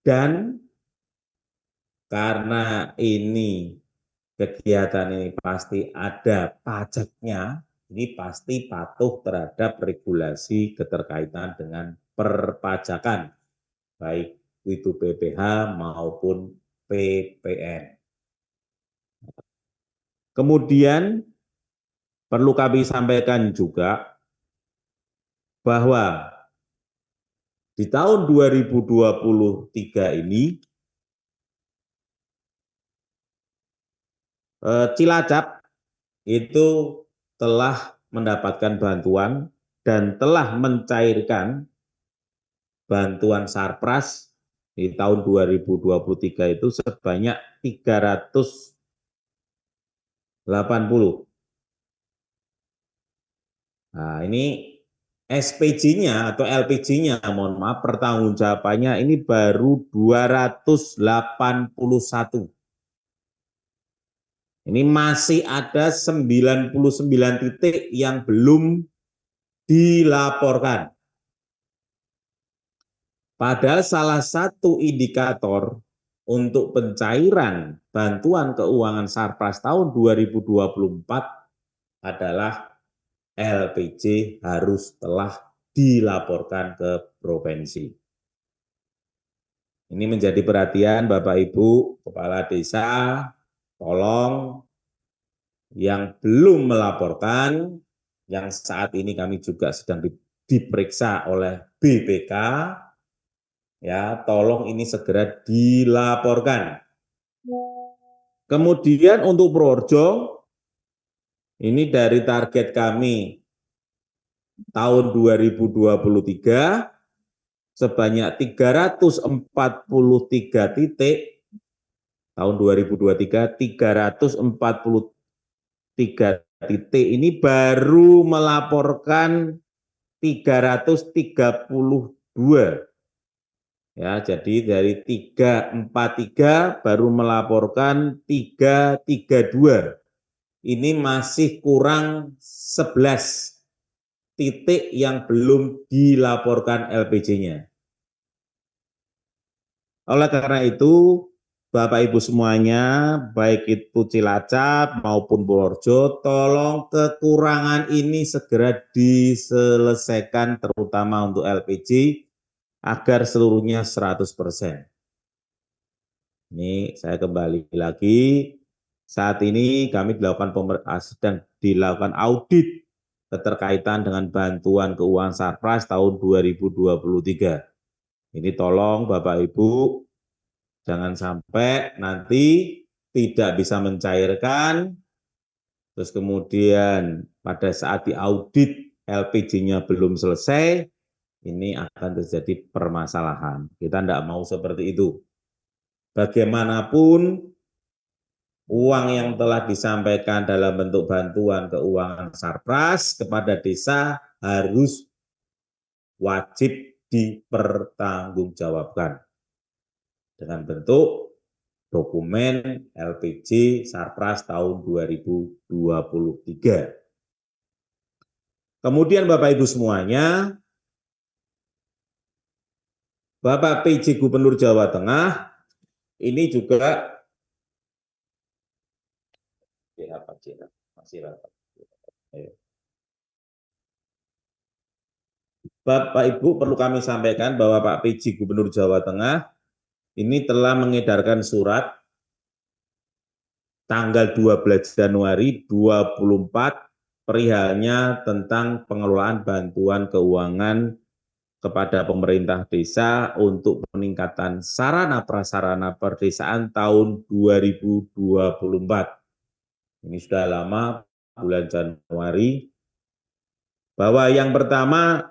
Dan karena ini kegiatan ini pasti ada pajaknya, ini pasti patuh terhadap regulasi keterkaitan dengan perpajakan, baik itu PPh maupun PPN. Kemudian perlu kami sampaikan juga bahwa di tahun 2023 ini Cilacap itu telah mendapatkan bantuan dan telah mencairkan bantuan Sarpras di tahun 2023 itu sebanyak 380. Nah, ini SPJ-nya atau LPJ-nya, mohon maaf, pertanggungjawabannya ini baru 281. Ini masih ada 99 titik yang belum dilaporkan. Padahal salah satu indikator untuk pencairan bantuan keuangan Sarpras tahun 2024 adalah LPJ harus telah dilaporkan ke provinsi. Ini menjadi perhatian Bapak Ibu Kepala Desa, tolong yang belum melaporkan, yang saat ini kami juga sedang diperiksa oleh BPK, ya tolong ini segera dilaporkan. Kemudian untuk Purworejo, ini dari target kami tahun 2023 sebanyak 343 titik, tahun 2023 343 titik ini baru melaporkan 332. Ya, jadi dari 343 baru melaporkan 332. Ini masih kurang 11 titik yang belum dilaporkan LPJ-nya. Oleh karena itu, Bapak Ibu semuanya, baik itu Cilacap maupun Purworejo, tolong kekurangan ini segera diselesaikan terutama untuk LPJ agar seluruhnya 100%. Ini saya kembali lagi, saat ini kami sedang dilakukan audit keterkaitan dengan bantuan keuangan Sarpras tahun 2023. Ini tolong Bapak Ibu, jangan sampai nanti tidak bisa mencairkan, terus kemudian pada saat diaudit LPJ-nya belum selesai, ini akan terjadi permasalahan. Kita tidak mau seperti itu. Bagaimanapun, uang yang telah disampaikan dalam bentuk bantuan keuangan Sarpras kepada desa harus wajib dipertanggungjawabkan dengan bentuk dokumen LPJ Sarpras tahun 2023. Kemudian Bapak Ibu semuanya, Bapak PJ Gubernur Jawa Tengah ini juga Bapak Ibu perlu kami sampaikan bahwa Pak PJ Gubernur Jawa Tengah ini telah mengedarkan surat tanggal 12 Januari 2024 perihalnya tentang pengelolaan bantuan keuangan kepada pemerintah desa untuk peningkatan sarana prasarana perdesaan tahun 2024. Ini sudah lama, bulan Januari, bahwa yang pertama,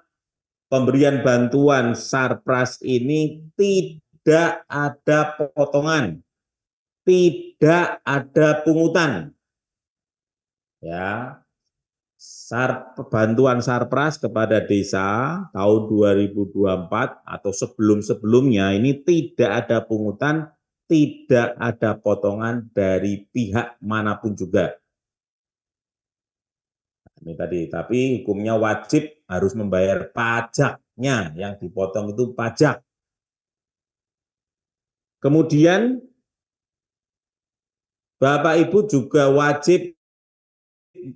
pemberian bantuan Sarpras ini tidak ada potongan, tidak ada pungutan. Ya, bantuan Sarpras kepada desa tahun 2024 atau sebelum-sebelumnya ini tidak ada pungutan, tidak ada potongan dari pihak manapun juga. Ini tadi, tapi hukumnya wajib harus membayar pajaknya, yang dipotong itu pajak. Kemudian Bapak Ibu juga wajib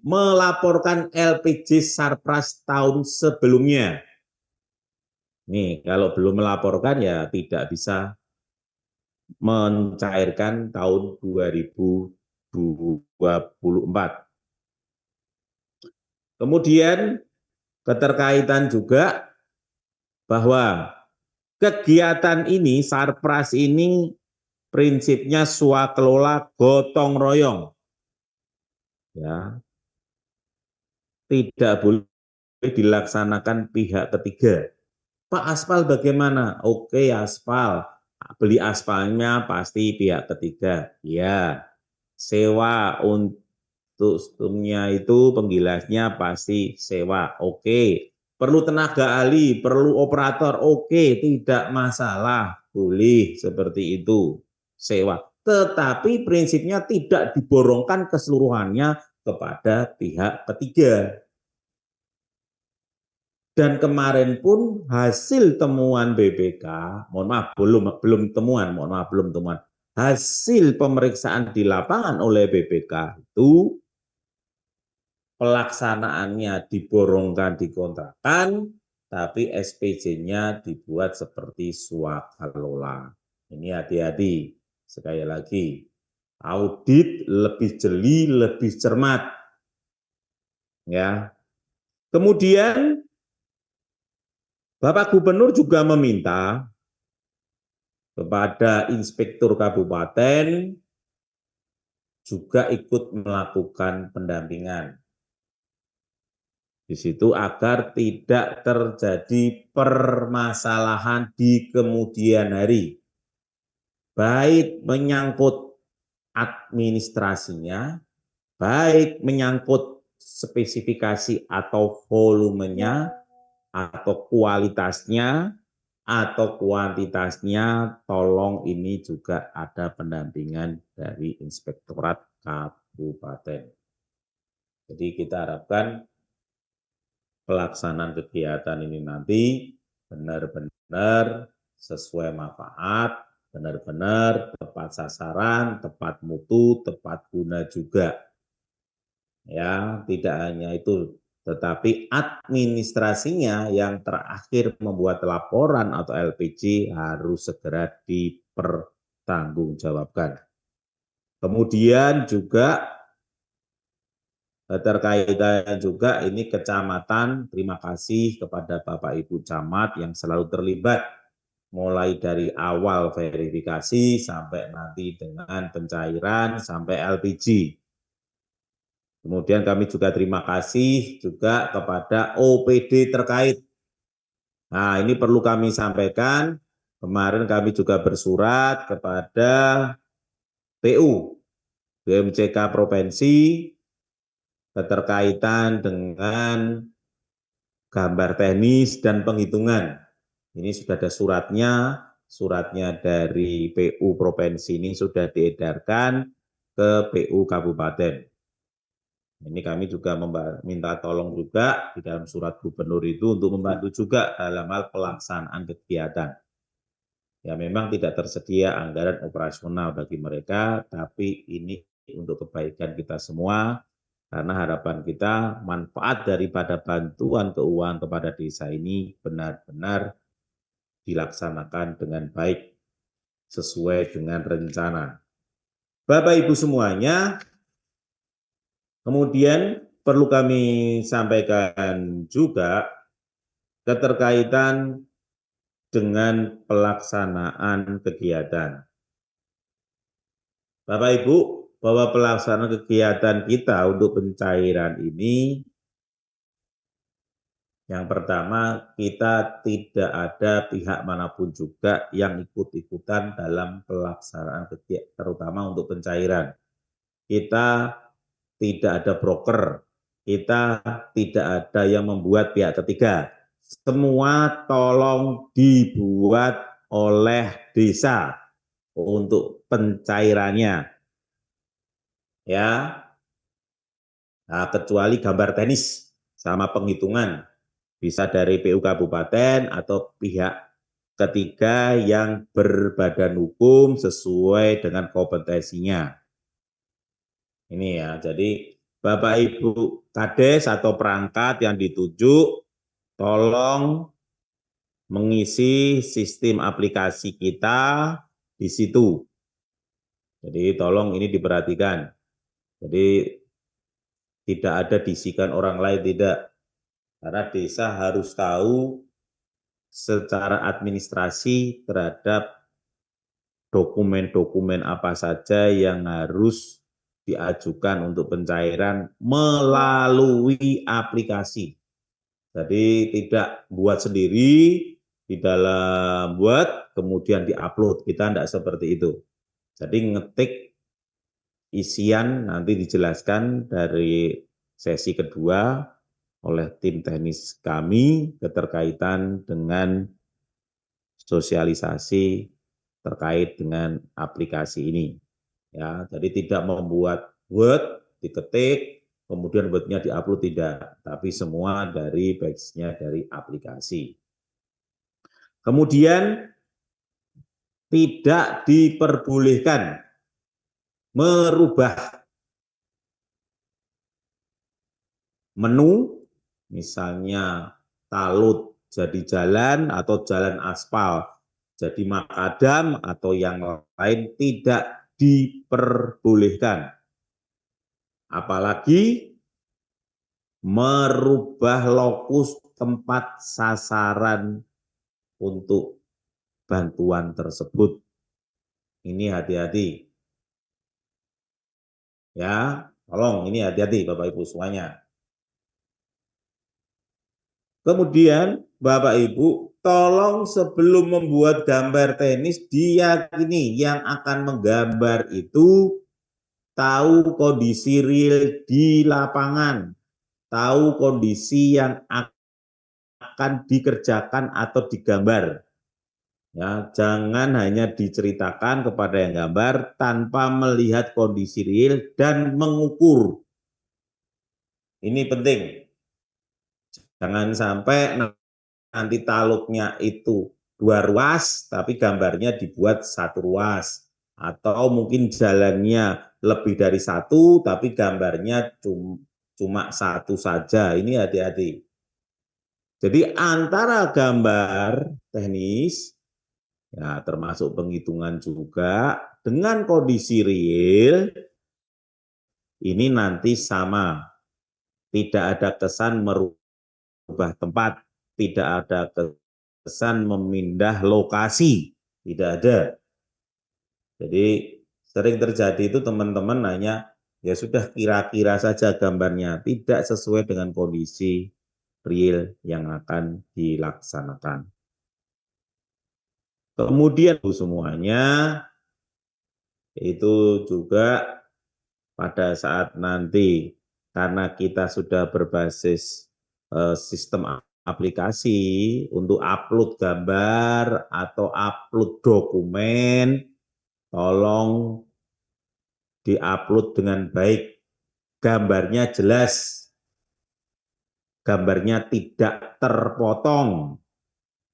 melaporkan LPG Sarpras tahun sebelumnya. Nih, kalau belum melaporkan ya tidak bisa mencairkan tahun 2024. Kemudian keterkaitan juga bahwa kegiatan ini, Sarpras ini prinsipnya swakelola gotong royong. Ya, tidak boleh dilaksanakan pihak ketiga. Pak, aspal bagaimana? Oke, aspal. Beli aspalnya pasti pihak ketiga. Ya, sewa untuk stumnya itu penggilasnya pasti sewa. Oke. Perlu tenaga ahli, perlu operator. Oke, tidak masalah. Boleh seperti itu. Sewa. Tetapi prinsipnya tidak diborongkan keseluruhannya kepada pihak ketiga. Dan kemarin pun hasil temuan BPK, mohon maaf belum temuan, mohon maaf belum temuan. Hasil pemeriksaan di lapangan oleh BPK itu pelaksanaannya diborongkan di kontrakan, tapi SPJ-nya dibuat seperti swakalola. Ini hati-hati, sekali lagi, audit lebih jeli, lebih cermat. Ya. Kemudian Bapak Gubernur juga meminta kepada inspektur kabupaten juga ikut melakukan pendampingan di situ agar tidak terjadi permasalahan di kemudian hari, baik menyangkut administrasinya, baik menyangkut spesifikasi atau volumenya, atau kualitasnya, atau kuantitasnya, tolong ini juga ada pendampingan dari Inspektorat Kabupaten. Jadi kita harapkan pelaksanaan kegiatan ini nanti benar-benar sesuai manfaat, benar-benar tepat sasaran, tepat mutu, tepat guna juga. Ya, tidak hanya itu, tetapi administrasinya yang terakhir membuat laporan atau LPG harus segera dipertanggungjawabkan. Kemudian juga terkaitan juga ini kecamatan, terima kasih kepada Bapak Ibu Camat yang selalu terlibat mulai dari awal verifikasi sampai nanti dengan pencairan sampai LPG. Kemudian kami juga terima kasih juga kepada OPD terkait. Nah, ini perlu kami sampaikan, kemarin kami juga bersurat kepada PU, BMCK Provinsi, keterkaitan dengan gambar teknis dan penghitungan. Ini sudah ada suratnya dari PU Provinsi ini sudah diedarkan ke PU Kabupaten. Ini kami juga minta tolong juga di dalam surat gubernur itu untuk membantu juga dalam hal pelaksanaan kegiatan. Ya memang tidak tersedia anggaran operasional bagi mereka, tapi ini untuk kebaikan kita semua, karena harapan kita manfaat daripada bantuan keuangan kepada desa ini benar-benar dilaksanakan dengan baik sesuai dengan rencana. Bapak Ibu semuanya, kemudian perlu kami sampaikan juga keterkaitan dengan pelaksanaan kegiatan. Bapak Ibu, bahwa pelaksanaan kegiatan kita untuk pencairan ini, yang pertama kita tidak ada pihak manapun juga yang ikut-ikutan dalam pelaksanaan kegiatan, terutama untuk pencairan. Kita tidak ada broker, kita tidak ada yang membuat pihak ketiga. Semua tolong dibuat oleh desa untuk pencairannya. Ya, nah, kecuali gambar teknis sama penghitungan bisa dari PU Kabupaten atau pihak ketiga yang berbadan hukum sesuai dengan kompetensinya. Ini ya, jadi Bapak Ibu Kades atau perangkat yang dituju, tolong mengisi sistem aplikasi kita di situ. Jadi tolong ini diperhatikan. Jadi tidak ada diisikan orang lain, tidak. Karena desa harus tahu secara administrasi terhadap dokumen-dokumen apa saja yang harus diajukan untuk pencairan melalui aplikasi. Jadi tidak buat sendiri di dalam buat kemudian diupload, kita tidak seperti itu. Jadi ngetik isian nanti dijelaskan dari sesi kedua oleh tim teknis kami keterkaitan dengan sosialisasi terkait dengan aplikasi ini. Ya, jadi tidak membuat Word, diketik, kemudian Word-nya diupload, tidak, tapi semua dari base-nya dari aplikasi. Kemudian tidak diperbolehkan merubah menu, misalnya talut jadi jalan atau jalan aspal jadi makadam atau yang lain, tidak diperbolehkan. Apalagi merubah lokus tempat sasaran untuk bantuan tersebut. Ini hati-hati. Ya, tolong ini hati-hati Bapak Ibu semuanya. Kemudian Bapak Ibu, tolong sebelum membuat gambar teknis diyakini yang akan menggambar itu tahu kondisi real di lapangan, tahu kondisi yang akan dikerjakan atau digambar. Ya, jangan hanya diceritakan kepada yang gambar tanpa melihat kondisi real dan mengukur. Ini penting. Jangan sampai nanti taluknya itu 2 ruas, tapi gambarnya dibuat 1 ruas. Atau mungkin jalannya lebih dari 1, tapi gambarnya cuma 1 saja. Ini hati-hati. Jadi antara gambar teknis, ya termasuk penghitungan juga, dengan kondisi real, ini nanti sama. Tidak ada kesan merubah tempat, tidak ada kesan memindah lokasi, tidak ada. Jadi sering terjadi itu teman-teman hanya ya sudah kira-kira saja gambarnya, tidak sesuai dengan kondisi real yang akan dilaksanakan. Kemudian semuanya itu juga pada saat nanti karena kita sudah berbasis sistem aplikasi untuk upload gambar atau upload dokumen, tolong diupload dengan baik, gambarnya jelas, gambarnya tidak terpotong,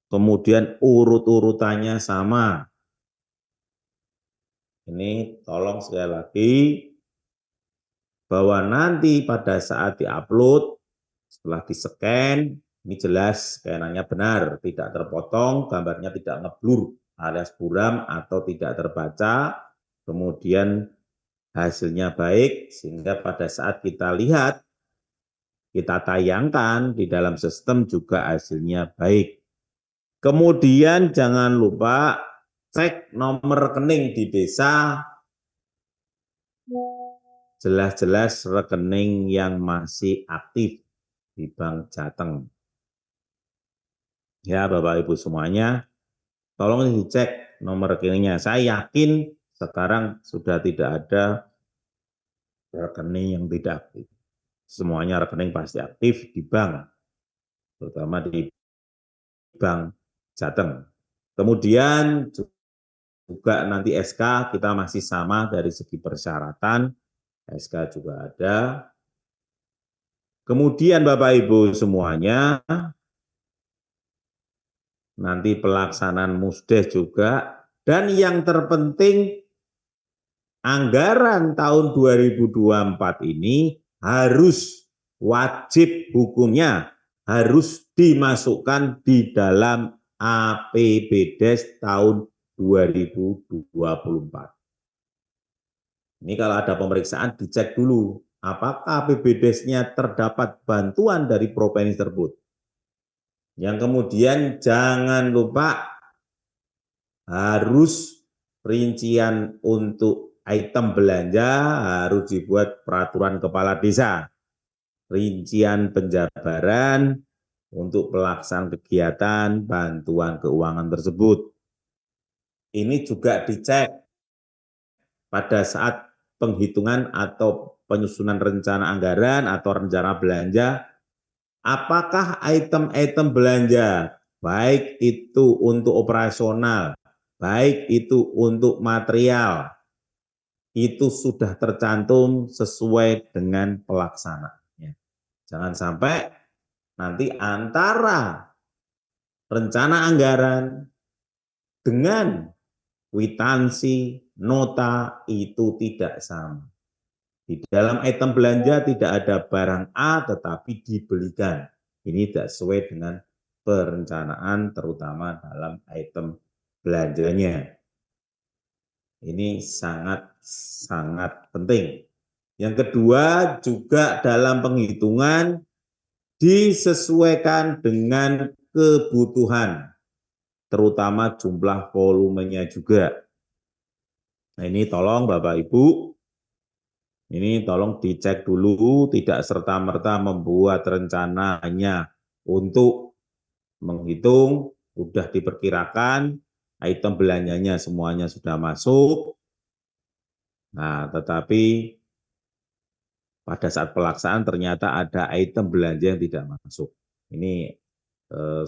kemudian urut-urutannya sama. Ini tolong sekali lagi, bahwa nanti pada saat diupload, setelah di-scan, ini jelas scanannya benar, tidak terpotong, gambarnya tidak ngeblur alias buram atau tidak terbaca, kemudian hasilnya baik, sehingga pada saat kita lihat, kita tayangkan di dalam sistem juga hasilnya baik. Kemudian jangan lupa cek nomor rekening di desa, jelas-jelas rekening yang masih aktif di Bank Jateng. Ya Bapak Ibu semuanya, tolong dicek nomor rekeningnya. Saya yakin sekarang sudah tidak ada rekening yang tidak aktif. Semuanya rekening pasti aktif di bank, terutama di Bank Jateng. Kemudian juga nanti SK kita masih sama dari segi persyaratan, SK juga ada. Kemudian Bapak Ibu semuanya, nanti pelaksanaan musdes juga, dan yang terpenting anggaran tahun 2024 ini harus wajib hukumnya harus dimasukkan di dalam APBDes tahun 2024. Ini kalau ada pemeriksaan dicek dulu apakah APBDes-nya terdapat bantuan dari provinsi tersebut. Yang kemudian jangan lupa harus rincian untuk item belanja harus dibuat peraturan kepala desa, rincian penjabaran untuk pelaksanaan kegiatan bantuan keuangan tersebut. Ini juga dicek pada saat penghitungan atau penyusunan rencana anggaran atau rencana belanja, apakah item-item belanja, baik itu untuk operasional, baik itu untuk material, itu sudah tercantum sesuai dengan pelaksanaannya. Jangan sampai nanti antara rencana anggaran dengan kwitansi, nota itu tidak sama. Di dalam item belanja tidak ada barang A tetapi dibelikan. Ini tidak sesuai dengan perencanaan terutama dalam item belanjanya. Ini sangat penting. Yang kedua juga dalam penghitungan disesuaikan dengan kebutuhan, terutama jumlah volumenya juga. Nah ini tolong Bapak Ibu, ini tolong dicek dulu, tidak serta-merta membuat rencana hanya untuk menghitung, sudah diperkirakan, item belanjanya semuanya sudah masuk, nah tetapi pada saat pelaksanaan ternyata ada item belanja yang tidak masuk. Ini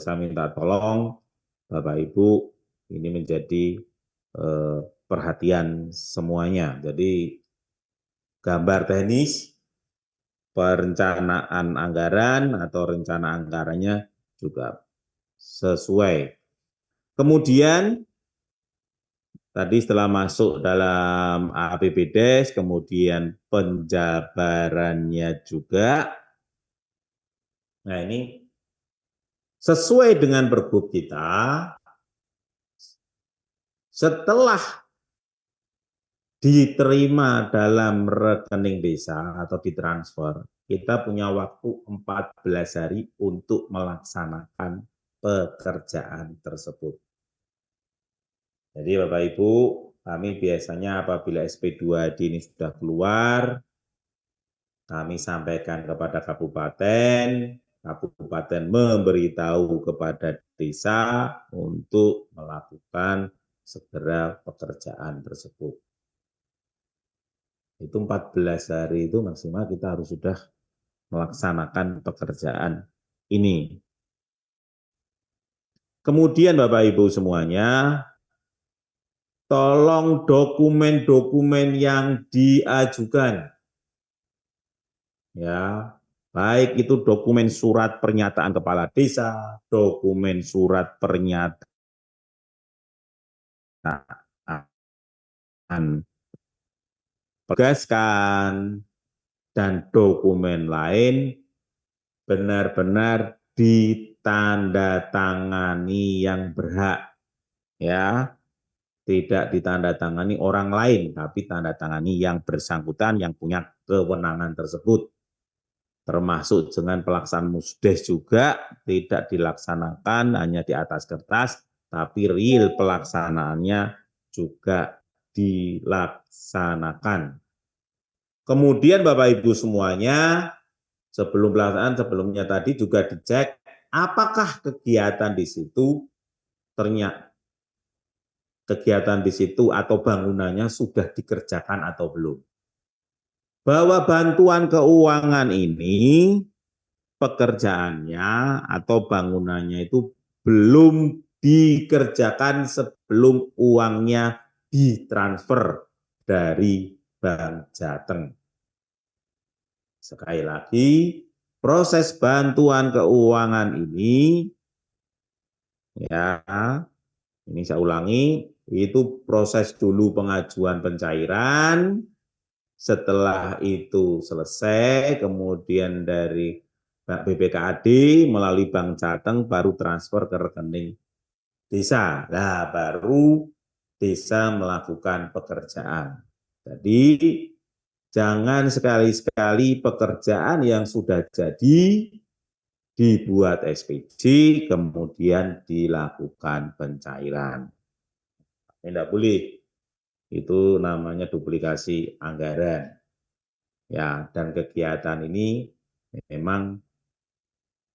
saya minta tolong Bapak Ibu, ini menjadi perhatian semuanya. Jadi gambar teknis, perencanaan anggaran atau rencana anggarannya juga sesuai. Kemudian tadi setelah masuk dalam APBDes, kemudian penjabarannya juga. Nah ini sesuai dengan pergub kita, setelah diterima dalam rekening desa atau ditransfer, kita punya waktu 14 hari untuk melaksanakan pekerjaan tersebut. Jadi Bapak Ibu, kami biasanya apabila SP2D ini sudah keluar, kami sampaikan kepada kabupaten, kabupaten memberitahu kepada desa untuk melakukan segera pekerjaan tersebut. Itu 14 hari itu maksimal kita harus sudah melaksanakan pekerjaan ini. Kemudian Bapak Ibu semuanya, tolong dokumen-dokumen yang diajukan, ya, baik itu dokumen surat pernyataan kepala desa, dokumen surat pernyataan pegaskan, dan dokumen lain benar-benar ditandatangani yang berhak, ya, tidak ditandatangani orang lain, tapi tandatangani yang bersangkutan yang punya kewenangan tersebut. Termasuk dengan pelaksanaan musdes juga tidak dilaksanakan hanya di atas kertas, tapi real pelaksanaannya juga dilaksanakan. Kemudian Bapak Ibu semuanya, sebelum pelaksanaan sebelumnya tadi juga dicek apakah kegiatan di situ ternyata atau bangunannya sudah dikerjakan atau belum. Bahwa bantuan keuangan ini pekerjaannya atau bangunannya itu belum dikerjakan sebelum uangnya ditransfer dari Bank Jateng. Sekali lagi, proses bantuan keuangan ini Ya, ini saya ulangi, itu proses dulu pengajuan pencairan, setelah itu selesai, kemudian dari BPKAD melalui Bank Jateng baru transfer ke rekening desa. Nah, baru desa melakukan pekerjaan. Jadi, jangan sekali-sekali pekerjaan yang sudah jadi dibuat SPJ, kemudian dilakukan pencairan. Tidak boleh, itu namanya duplikasi anggaran. Ya, dan kegiatan ini memang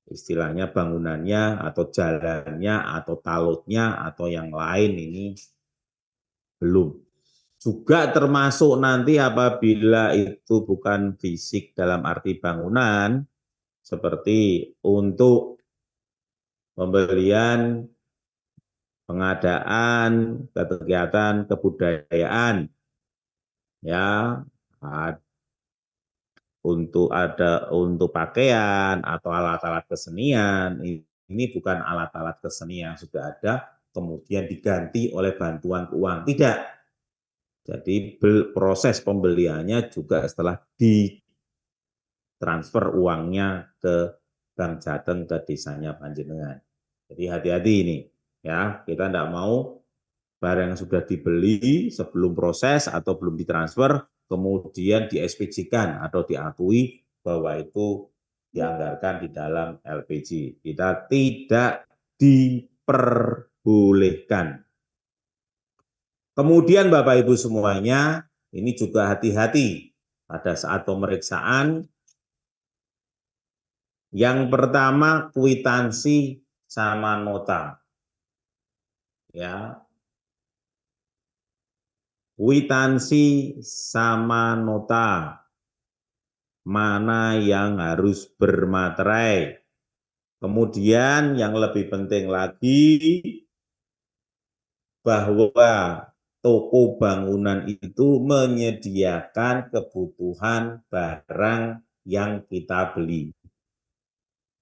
istilahnya bangunannya atau jalannya atau talutnya atau yang lain ini belum. Juga termasuk nanti apabila itu bukan fisik dalam arti bangunan, seperti untuk pembelian, pengadaan, kegiatan kebudayaan, ya, untuk pakaian atau alat-alat kesenian, ini bukan alat-alat kesenian yang sudah ada, kemudian diganti oleh bantuan keuangan, tidak. Jadi proses pembeliannya juga setelah ditransfer uangnya ke Bank Jateng ke desanya panjenengan. Jadi hati-hati ini, ya, kita tidak mau barang yang sudah dibeli sebelum proses atau belum ditransfer, kemudian di SPJ-kan atau diakui bahwa itu dianggarkan di dalam LPG. Kita tidak diperbolehkan. Kemudian Bapak Ibu semuanya, ini juga hati-hati pada saat pemeriksaan. Yang pertama kwitansi sama nota. Ya, kwitansi sama nota, mana yang harus bermaterai. Kemudian yang lebih penting lagi, bahwa toko bangunan itu menyediakan kebutuhan barang yang kita beli.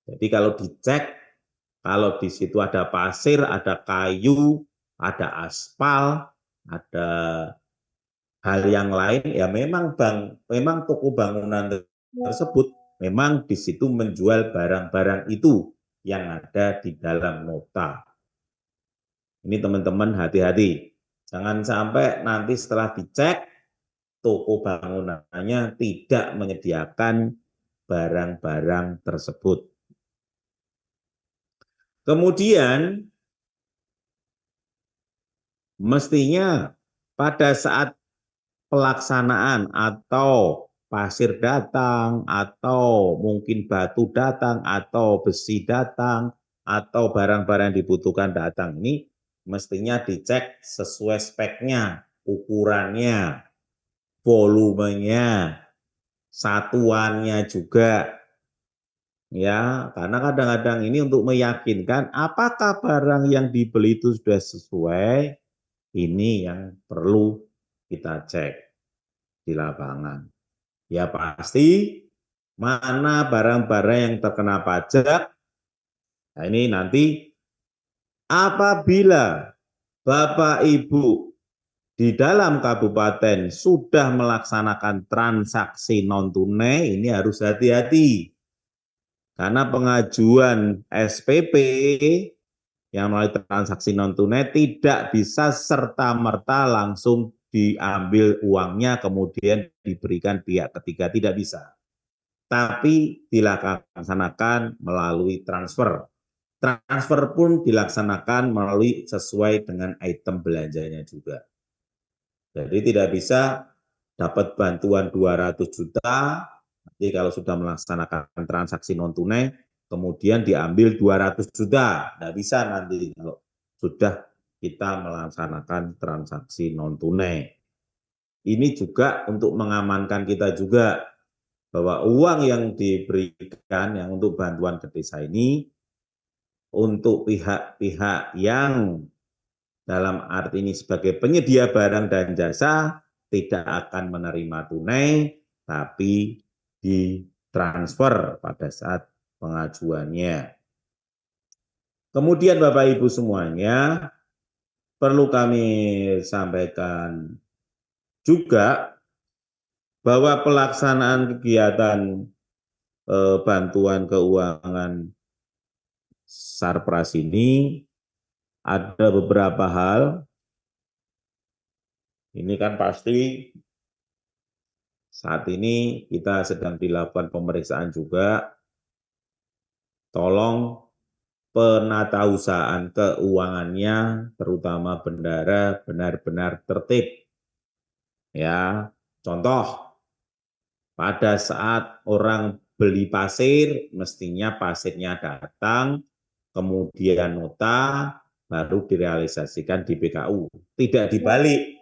Jadi kalau dicek, kalau di situ ada pasir, ada kayu, ada aspal, ada hal yang lain, ya memang toko bangunan tersebut memang di situ menjual barang-barang itu yang ada di dalam nota. Ini teman-teman hati-hati, jangan sampai nanti setelah dicek toko bangunannya tidak menyediakan barang-barang tersebut. Kemudian mestinya pada saat pelaksanaan atau pasir datang, atau mungkin batu datang, atau besi datang, atau barang-barang yang dibutuhkan datang ini mestinya dicek sesuai speknya, ukurannya, volumenya, satuannya juga. Ya, karena kadang-kadang ini untuk meyakinkan apakah barang yang dibeli itu sudah sesuai, ini yang perlu kita cek di lapangan. Ya pasti mana barang-barang yang terkena pajak. Nah ini nanti apabila Bapak Ibu di dalam kabupaten sudah melaksanakan transaksi non tunai, ini harus hati-hati. Karena pengajuan SPP yang melalui transaksi non tunai tidak bisa serta-merta langsung diambil uangnya kemudian diberikan pihak ketiga, tidak bisa. Tapi dilaksanakan melalui transfer. Transfer pun dilaksanakan melalui sesuai dengan item belanjanya juga. Jadi tidak bisa dapat bantuan 200 juta, nanti kalau sudah melaksanakan transaksi non tunai, kemudian diambil 200 juta, tidak bisa nanti kalau sudah kita melaksanakan transaksi non tunai. Ini juga untuk mengamankan kita juga bahwa uang yang diberikan yang untuk bantuan ke desa ini untuk pihak-pihak yang dalam arti ini sebagai penyedia barang dan jasa tidak akan menerima tunai, tapi ditransfer pada saat pengajuannya. Kemudian Bapak Ibu semuanya, perlu kami sampaikan juga bahwa pelaksanaan kegiatan bantuan keuangan Sarpras ini ada beberapa hal. Ini kan pasti saat ini kita sedang dilakukan pemeriksaan juga. Tolong penatausahaan keuangannya, terutama bendara, benar-benar tertib. Ya, contoh, pada saat orang beli pasir, mestinya pasirnya datang, kemudian nota, baru direalisasikan di BKU. Tidak dibalik,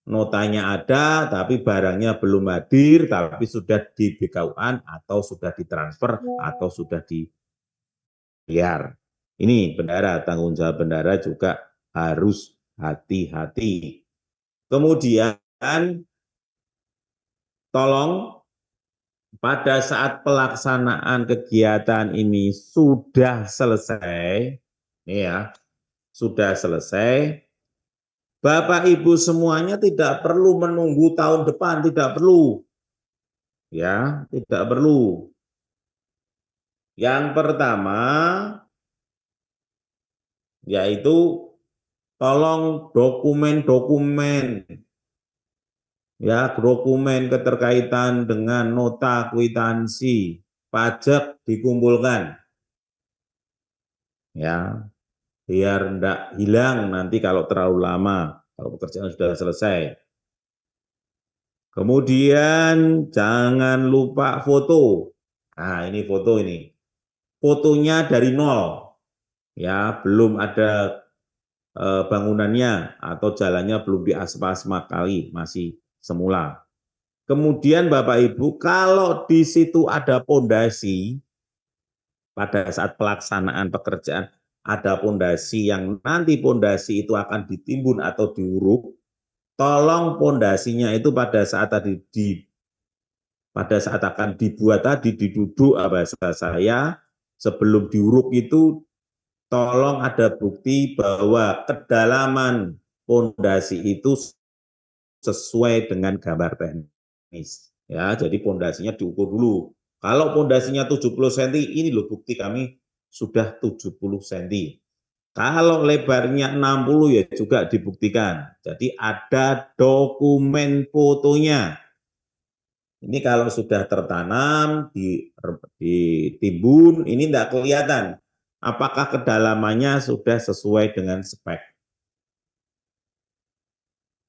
notanya ada, tapi barangnya belum hadir, tapi sudah di BKU-an, atau sudah ditransfer, atau sudah dibayar. Ini bendara, tanggung jawab bendara juga harus hati-hati. Kemudian, tolong pada saat pelaksanaan kegiatan ini sudah selesai, ya, sudah selesai, Bapak Ibu semuanya tidak perlu menunggu tahun depan, tidak perlu. Ya, tidak perlu. Yang pertama yaitu tolong dokumen-dokumen, ya, dokumen keterkaitan dengan nota kwitansi pajak dikumpulkan, ya, biar tidak hilang nanti kalau terlalu lama, kalau pekerjaan sudah selesai. Kemudian jangan lupa foto. Nah, ini foto ini. Fotonya dari nol, ya, belum ada bangunannya atau jalannya belum diaspal sama kali, masih semula. Kemudian Bapak Ibu, kalau di situ ada pondasi, pada saat pelaksanaan pekerjaan ada pondasi yang nanti pondasi itu akan ditimbun atau diuruk, tolong pondasinya itu pada saat akan dibuat tadi diduduk bahasa saya, sebelum diuruk itu tolong ada bukti bahwa kedalaman pondasi itu sesuai dengan gambar teknis. Ya, jadi pondasinya diukur dulu. Kalau pondasinya 70 cm, ini loh bukti kami sudah 70 cm. Kalau lebarnya 60 ya juga dibuktikan. Jadi ada dokumen fotonya. Ini kalau sudah tertanam, ditimbun, ini tidak kelihatan apakah kedalamannya sudah sesuai dengan spek.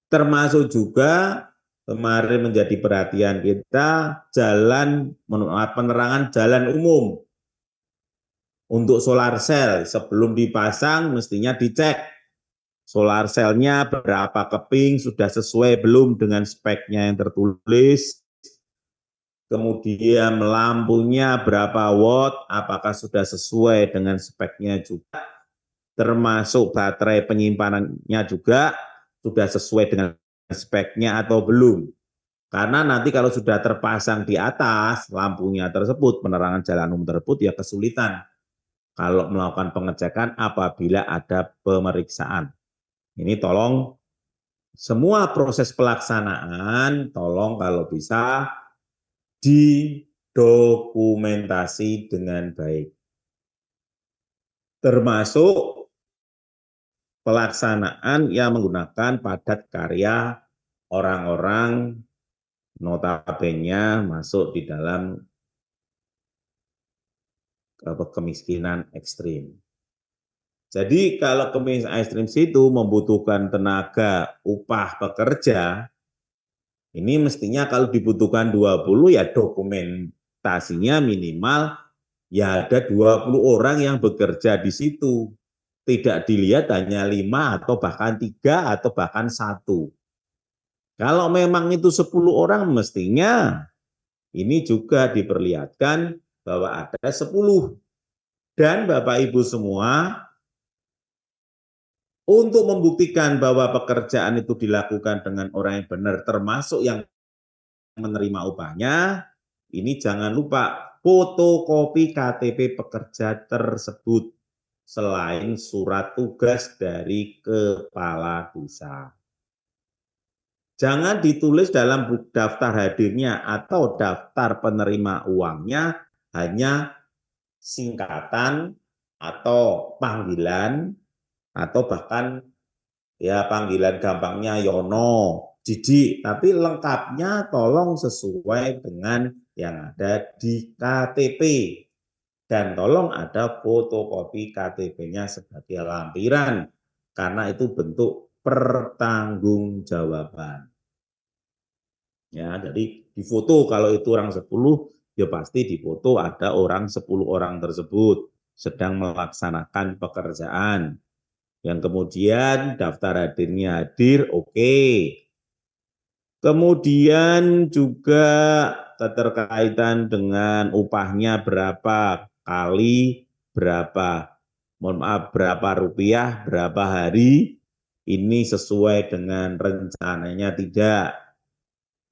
Termasuk juga kemarin menjadi perhatian kita penerangan jalan umum untuk solar cell. Sebelum dipasang mestinya dicek solar cell-nya berapa keping, sudah sesuai belum dengan speknya yang tertulis. Kemudian lampunya berapa watt, apakah sudah sesuai dengan speknya juga, termasuk baterai penyimpanannya juga sudah sesuai dengan speknya atau belum. Karena nanti kalau sudah terpasang di atas lampunya tersebut, penerangan jalan umum tersebut, ya kesulitan kalau melakukan pengecekan apabila ada pemeriksaan. Ini tolong semua proses pelaksanaan, tolong kalau bisa didokumentasi dengan baik. Termasuk pelaksanaan yang menggunakan padat karya orang-orang notabene masuk di dalam kemiskinan ekstrim. Jadi kalau kemiskinan ekstrim itu membutuhkan tenaga upah pekerja, ini mestinya kalau dibutuhkan 20 ya dokumentasinya minimal ya ada 20 orang yang bekerja di situ. Tidak dilihat hanya 5 atau bahkan 3 atau bahkan 1. Kalau memang itu 10 orang mestinya ini juga diperlihatkan bahwa ada 10. Dan Bapak Ibu semua, untuk membuktikan bahwa pekerjaan itu dilakukan dengan orang yang benar, termasuk yang menerima upahnya, ini jangan lupa fotokopi KTP pekerja tersebut. selain surat tugas dari kepala desa. Jangan ditulis dalam daftar hadirnya atau daftar penerima uangnya hanya singkatan atau panggilan atau bahkan ya panggilan gampangnya Yono, Didi, tapi lengkapnya tolong sesuai dengan yang ada di KTP. Dan tolong ada fotokopi KTP-nya sebagai lampiran, karena itu bentuk pertanggungjawaban. Ya, jadi difoto kalau itu orang 10, ya pasti difoto ada orang 10 orang tersebut sedang melaksanakan pekerjaan. Yang kemudian daftar hadirnya hadir, oke. Kemudian juga keterkaitan dengan upahnya berapa kali, berapa, mohon maaf, berapa rupiah, berapa hari, ini sesuai dengan rencananya tidak.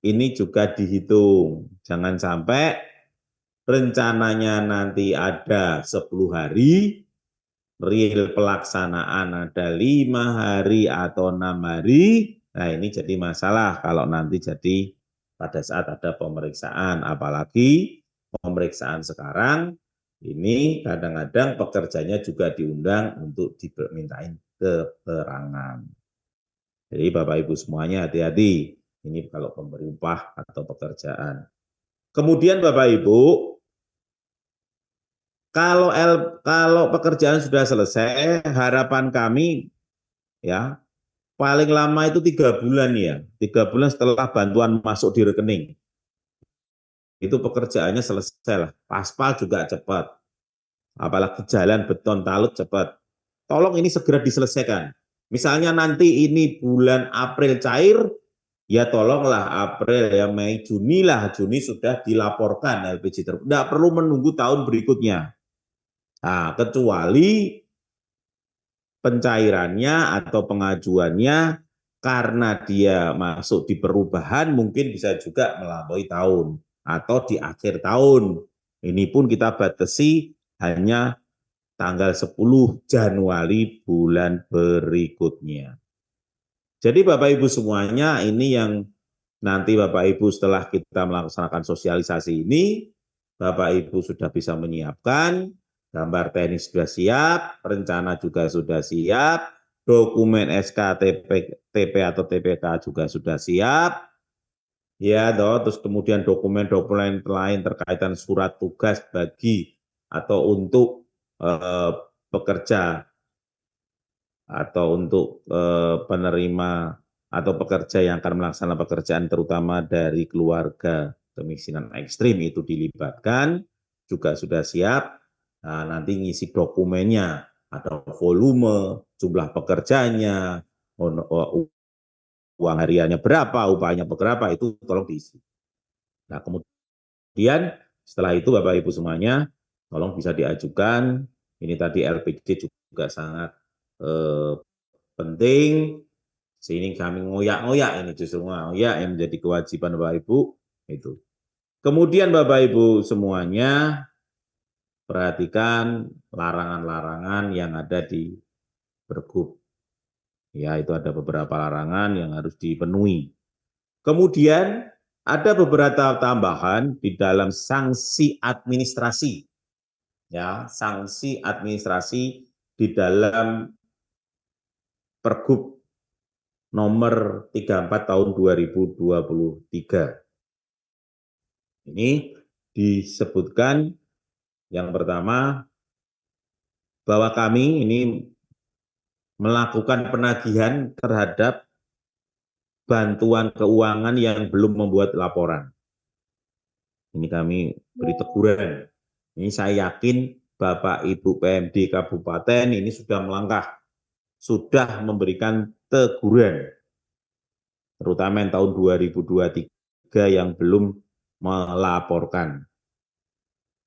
Ini juga dihitung. Jangan sampai rencananya nanti ada 10 hari, real pelaksanaan ada 5 hari atau 6 hari. Nah, ini jadi masalah kalau nanti jadi pada saat ada pemeriksaan. Apalagi pemeriksaan sekarang, ini kadang-kadang pekerjanya juga diundang untuk dimintain keterangan. Jadi Bapak Ibu semuanya hati-hati. Ini kalau pemberi upah atau pekerjaan. Kemudian Bapak Ibu, kalau pekerjaan sudah selesai, harapan kami ya paling lama itu 3 bulan ya, 3 bulan setelah bantuan masuk di rekening. Itu pekerjaannya selesai lah. Paspal juga cepat. Apalagi jalan beton talut cepat. Tolong ini segera diselesaikan. Misalnya nanti ini bulan April cair, ya tolonglah April ya Mei Juni lah, Juni sudah dilaporkan LPG tersebut. Tidak perlu menunggu tahun berikutnya. Nah, kecuali pencairannya atau pengajuannya karena dia masuk di perubahan mungkin bisa juga melampaui tahun atau di akhir tahun. Ini pun kita batasi hanya tanggal 10 Januari bulan berikutnya. Jadi Bapak Ibu semuanya, ini yang nanti Bapak Ibu setelah kita melaksanakan sosialisasi ini, Bapak Ibu sudah bisa menyiapkan, gambar teknis sudah siap, rencana juga sudah siap, dokumen SKTP atau TPK juga sudah siap, ya toh, terus kemudian dokumen-dokumen lain terkaitan surat tugas bagi atau untuk pekerja atau untuk penerima atau pekerja yang akan melaksanakan pekerjaan terutama dari keluarga kemiskinan ekstrim itu dilibatkan, juga sudah siap. Nah, nanti ngisi dokumennya, ada volume, jumlah pekerjanya, uang hariannya berapa, upahnya berapa, itu tolong diisi. Nah, kemudian setelah itu Bapak Ibu semuanya, tolong bisa diajukan, ini tadi LPG juga sangat penting, sini kami ngoyak-ngoyak ini justru ngoyak yang menjadi kewajiban Bapak Ibu itu. Kemudian Bapak Ibu semuanya perhatikan larangan-larangan yang ada di Pergub. Ya, itu ada beberapa larangan yang harus dipenuhi. Kemudian ada beberapa tambahan di dalam sanksi administrasi. Ya, sanksi administrasi di dalam Pergub nomor 34 tahun 2023. Ini disebutkan yang pertama bahwa kami ini melakukan penagihan terhadap bantuan keuangan yang belum membuat laporan. Ini kami beri teguran. Ini saya yakin Bapak Ibu PMD Kabupaten ini sudah melangkah, sudah memberikan teguran, terutama yang tahun 2023 yang belum melaporkan.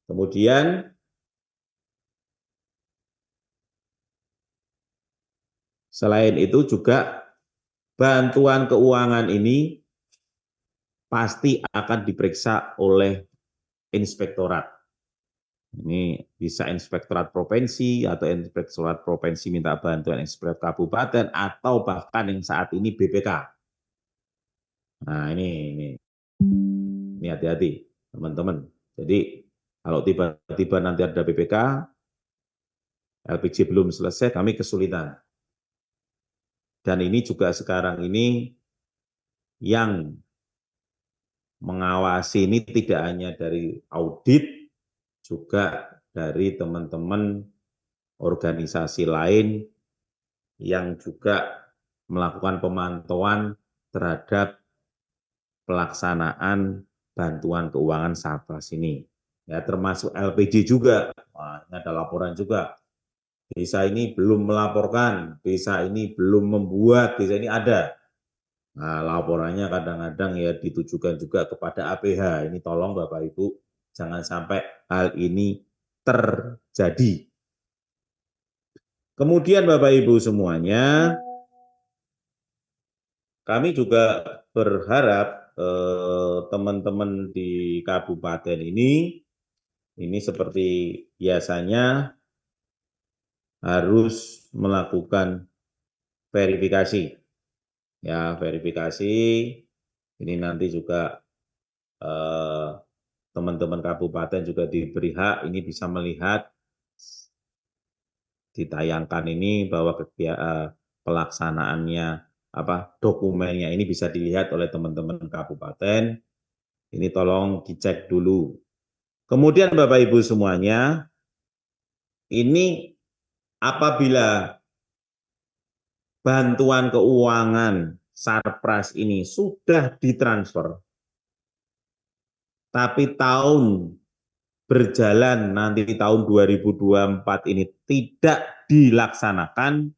Kemudian selain itu juga bantuan keuangan ini pasti akan diperiksa oleh inspektorat. Ini bisa inspektorat provinsi atau inspektorat provinsi minta bantuan inspektorat kabupaten atau bahkan yang saat ini BPK. Nah ini hati-hati teman-teman. Jadi kalau tiba-tiba nanti ada BPK, LPG belum selesai, kami kesulitan. Dan ini juga sekarang ini yang mengawasi ini tidak hanya dari audit, juga dari teman-teman organisasi lain yang juga melakukan pemantauan terhadap pelaksanaan bantuan keuangan Sarpras ini. Ya, termasuk LPG juga. Wah, ini ada laporan juga. Desa ini belum melaporkan, desa ini belum membuat, desa ini ada. Nah, laporannya kadang-kadang ya ditujukan juga kepada APH. Ini tolong Bapak Ibu, jangan sampai hal ini terjadi. Kemudian Bapak Ibu semuanya, kami juga berharap teman-teman di kabupaten ini seperti biasanya harus melakukan verifikasi. Ya, verifikasi ini nanti juga teman-teman kabupaten juga diberi hak ini bisa melihat ditayangkan ini bahwa pelaksanaannya dokumennya ini bisa dilihat oleh teman-teman kabupaten. Ini tolong dicek dulu. Kemudian Bapak Ibu semuanya, ini apabila bantuan keuangan Sarpras ini sudah ditransfer, tapi tahun berjalan nanti tahun 2024 ini tidak dilaksanakan,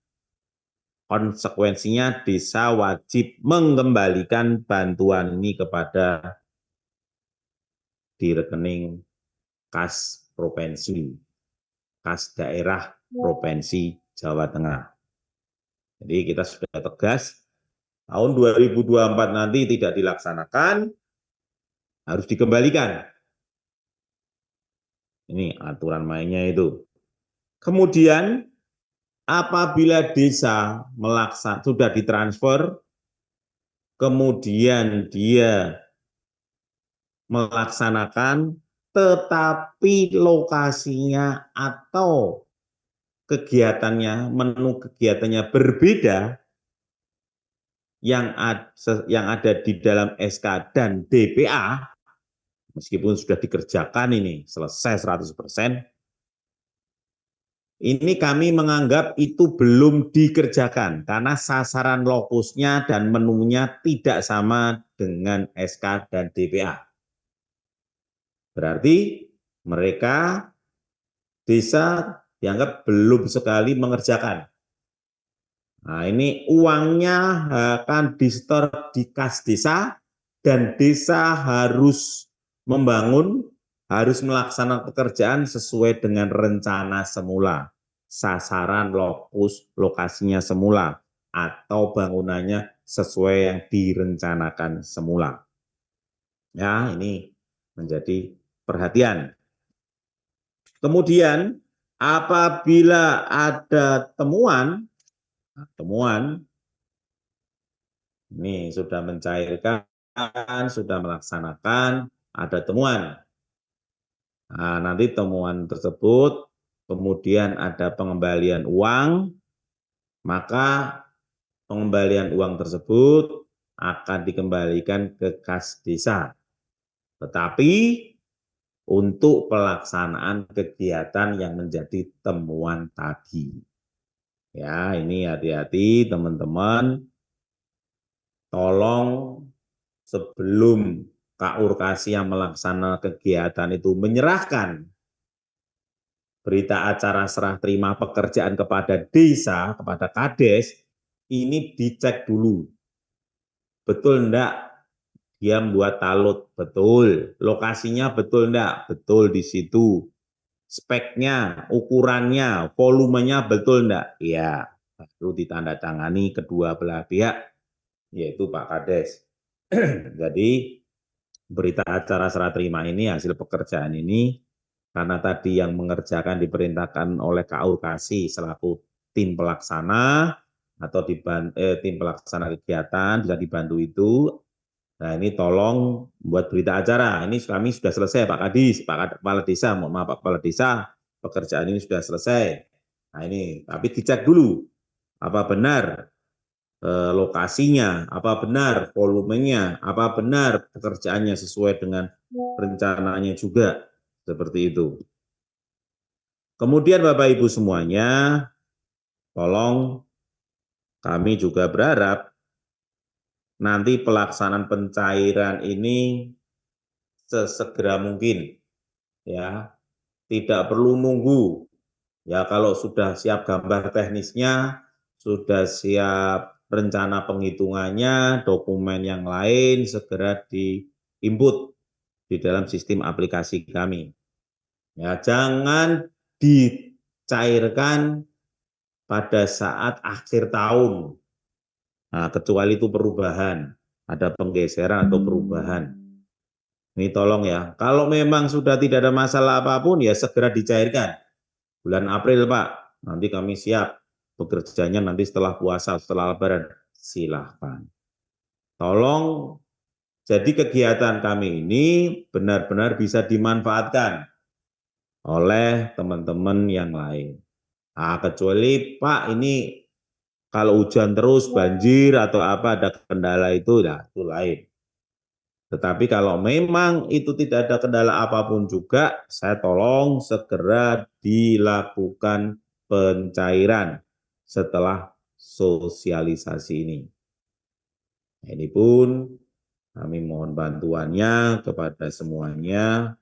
konsekuensinya desa wajib mengembalikan bantuan ini kepada di rekening kas provinsi, kas daerah provinsi Jawa Tengah. Jadi kita sudah tegas, tahun 2024 nanti tidak dilaksanakan, harus dikembalikan. Ini aturan mainnya itu. Kemudian apabila desa sudah ditransfer, kemudian dia melaksanakan, tetapi lokasinya atau kegiatannya, menu kegiatannya berbeda, yang ada di dalam SK dan DPA, meskipun sudah dikerjakan ini selesai 100%, ini kami menganggap itu belum dikerjakan karena sasaran lokusnya dan menunya tidak sama dengan SK dan DPA. Berarti mereka desa dianggap belum sekali mengerjakan. Nah, ini uangnya akan disetor di kas desa dan desa harus membangun, harus melaksanakan pekerjaan sesuai dengan rencana semula, sasaran lokus lokasinya semula, atau bangunannya sesuai yang direncanakan semula. Ya, ini menjadi perhatian. Kemudian apabila ada temuan ini sudah mencairkan, sudah melaksanakan, ada temuan. Nah, nanti temuan tersebut kemudian ada pengembalian uang, maka pengembalian uang tersebut akan dikembalikan ke kas desa. Tetapi untuk pelaksanaan kegiatan yang menjadi temuan tadi. Ya, ini hati-hati teman-teman. Tolong sebelum KURKASI yang melaksanakan kegiatan itu menyerahkan berita acara serah terima pekerjaan kepada desa, kepada Kades, ini dicek dulu. Betul enggak dia membuat talut? Betul. Lokasinya betul enggak? Betul di situ. Speknya, ukurannya, volumenya betul enggak? Iya. Lalu ditandatangani kedua belah pihak, yaitu Pak Kades. Jadi berita acara serah terima ini, hasil pekerjaan ini karena tadi yang mengerjakan diperintahkan oleh Kaurkasi selaku tim pelaksana atau tim pelaksana kegiatan bisa dibantu itu. Nah ini tolong buat berita acara. Ini kami sudah selesai Pak Kadis, Pak Kepala Desa, mohon maaf Pak Kepala Desa, pekerjaan ini sudah selesai. Nah ini, tapi dicek dulu apa benar lokasinya, apa benar volumenya, apa benar pekerjaannya sesuai dengan rencananya juga, seperti itu. Kemudian Bapak Ibu semuanya, tolong kami juga berharap nanti pelaksanaan pencairan ini sesegera mungkin, ya, tidak perlu nunggu. Ya kalau sudah siap gambar teknisnya, sudah siap rencana penghitungannya, dokumen yang lain segera di-input di dalam sistem aplikasi kami. Ya, jangan dicairkan pada saat akhir tahun. Nah, kecuali itu perubahan, ada penggeseran atau perubahan. Ini tolong ya, kalau memang sudah tidak ada masalah apapun ya segera dicairkan. Bulan April Pak, nanti kami siap bekerjanya nanti setelah puasa, setelah Lebaran, silahkan. Tolong jadi kegiatan kami ini benar-benar bisa dimanfaatkan oleh teman-teman yang lain. Nah, kecuali Pak ini kalau hujan terus banjir atau apa ada kendala itu, ya itu lain. Tetapi kalau memang itu tidak ada kendala apapun juga, saya tolong segera dilakukan pencairan setelah sosialisasi ini. Nah, ini pun kami mohon bantuannya kepada semuanya.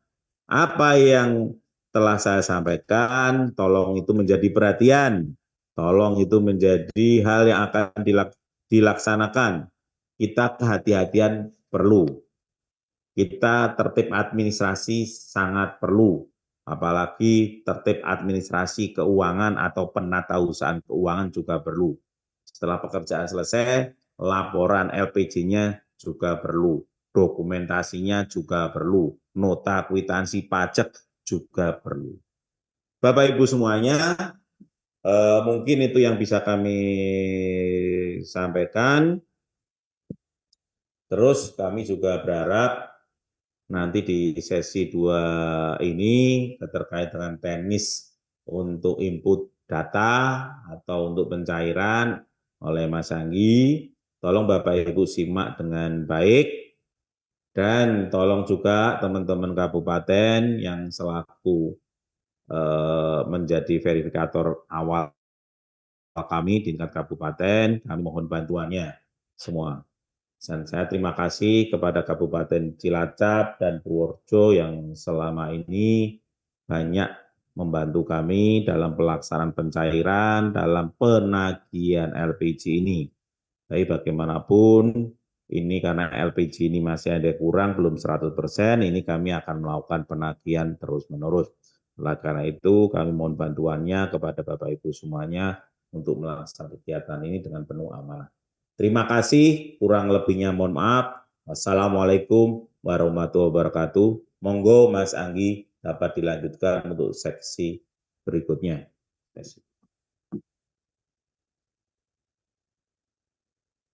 Apa yang telah saya sampaikan, tolong itu menjadi perhatian. Tolong itu menjadi hal yang akan dilaksanakan. Kita kehati-hatian perlu. Kita tertib administrasi sangat perlu, apalagi tertib administrasi keuangan atau penatausahaan keuangan juga perlu. Setelah pekerjaan selesai, laporan LPJ-nya juga perlu, dokumentasinya juga perlu, nota kwitansi pajak juga perlu. Bapak Ibu semuanya, mungkin itu yang bisa kami sampaikan. Terus kami juga berharap nanti di sesi 2 ini terkait dengan teknis untuk input data atau untuk pencairan oleh Mas Anggi, tolong Bapak Ibu simak dengan baik dan tolong juga teman-teman kabupaten yang selaku menjadi verifikator awal kami di tingkat kabupaten, kami mohon bantuannya semua. Dan saya terima kasih kepada Kabupaten Cilacap dan Purworejo yang selama ini banyak membantu kami dalam pelaksanaan pencairan, dalam penagihan LPG ini. Tapi bagaimanapun, ini karena LPG ini masih ada kurang, belum 100%, ini kami akan melakukan penagihan terus-menerus. Oleh karena itu, kami mohon bantuannya kepada Bapak Ibu semuanya untuk melaksanakan kegiatan ini dengan penuh amanah. Terima kasih, kurang lebihnya mohon maaf. Wassalamualaikum warahmatullahi wabarakatuh. Monggo Mas Anggi dapat dilanjutkan untuk seksi berikutnya.